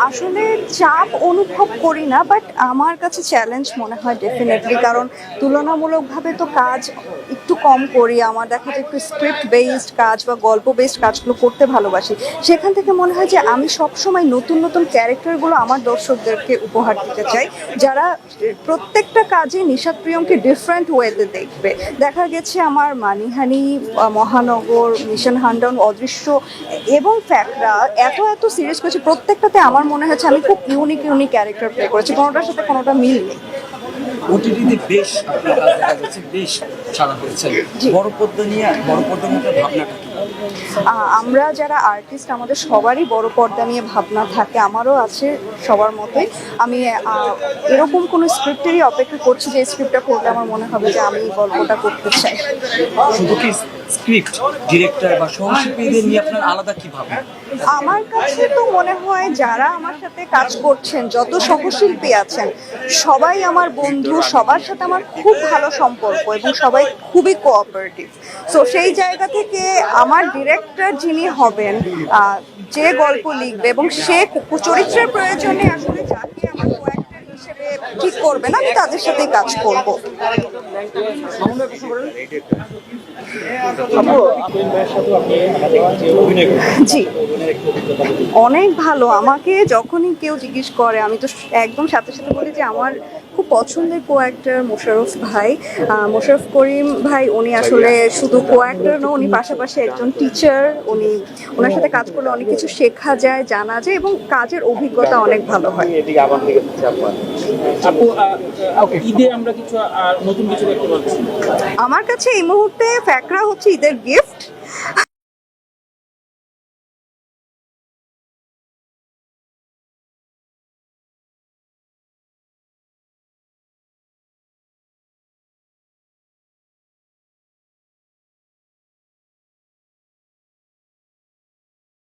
আসলে চাপ অনুভব করি না, বাট আমার কাছে চ্যালেঞ্জ মনে হয় ডেফিনেটলি, কারণ তুলনামূলকভাবে তো কাজ একটু কম করি। আমার দেখা যায় একটু স্ক্রিপ্ট বেসড কাজ বা গল্প বেসড কাজগুলো করতে ভালোবাসি। সেখান থেকে মনে হয় যে আমি সবসময় নতুন নতুন ক্যারেক্টারগুলো আমার দর্শকদেরকে উপহার দিতে চাই, যারা প্রত্যেকটা কাজে নিশাত প্রিয়মকে ডিফারেন্ট ওয়েতে দেখবে। দেখা গেছে আমার মানিহানি, মহানগর, মিশন হান্ডাউন, অদৃশ্য এবং ফ্যাকরা এত এত সিরিজ করেছি, প্রত্যেকটাতে আমার মনে হচ্ছে আমি খুব ইউনিক ইউনিক ক্যারেক্টার প্লে করেছি, কোনোটার সাথে কোনোটা মিল নেই। ওটিটিতে বেশ আপনার কাজ দেখা যাচ্ছে, বেশ সাড়া পেয়েছেন। জি। বড় পর্দার মধ্যে ভাবনাটা কি? আমরা যারা আর্টিস্ট আমাদের সবারই বড় পর্দা নিয়ে ভাবনা থাকে, আমারও আছে সবার মতোই। আমি এরকম কোনো স্ক্রিপ্টেরই অপেক্ষা করছি যে স্ক্রিপ্টটা পড়লে আমার মনে হবে যে আমি এই গল্পটা করতে চাই। শুধু কি স্ক্রিপ্ট, ডিরেক্টর বা সহশিল্পীদের নিয়ে আপনার আলাদা কি ভাবনা? আমার কাছে তো মনে হয় যারা আমার সাথে কাজ করছেন, যত সহশিল্পী আছেন, সবাই আমার বন্ধু, সবার সাথে আমার খুব ভালো সম্পর্ক এবং সবাই খুবই কোঅপারেটিভ। সো সেই জায়গা থেকে আমার ডিরেক্টর যিনি হবেন, যে গল্প লিখবে এবং সে চরিত্রের প্রয়োজনে আসলে যাকে আমার কোঅ্যাক্টর হিসেবে ঠিক করবেন, আমি তাদের সাথেই কাজ করব। জি, অনেক ভালো। আমাকে যখনই কেউ জিজ্ঞেস করে আমি তো একদম সাথে সাথে বলি যে আমার খুব পছন্দের কো অ্যাক্টর মোশাররফ ভাই, মোশাররফ করিম ভাই। উনি আসলে শুধু কো অ্যাক্টর না, উনি পাশাপাশি একজন টিচার। ওনার সাথে কাজ করলে অনেক কিছু শেখা যায়, জানা যায় এবং কাজের অভিজ্ঞতা অনেক ভালো হয়। আপু, ঈদে আমরা কিছু নতুন কিছু দেখতে পাচ্ছি। আমার কাছে এই মুহূর্তে ফ্যাকরা হচ্ছে ঈদের গিফট,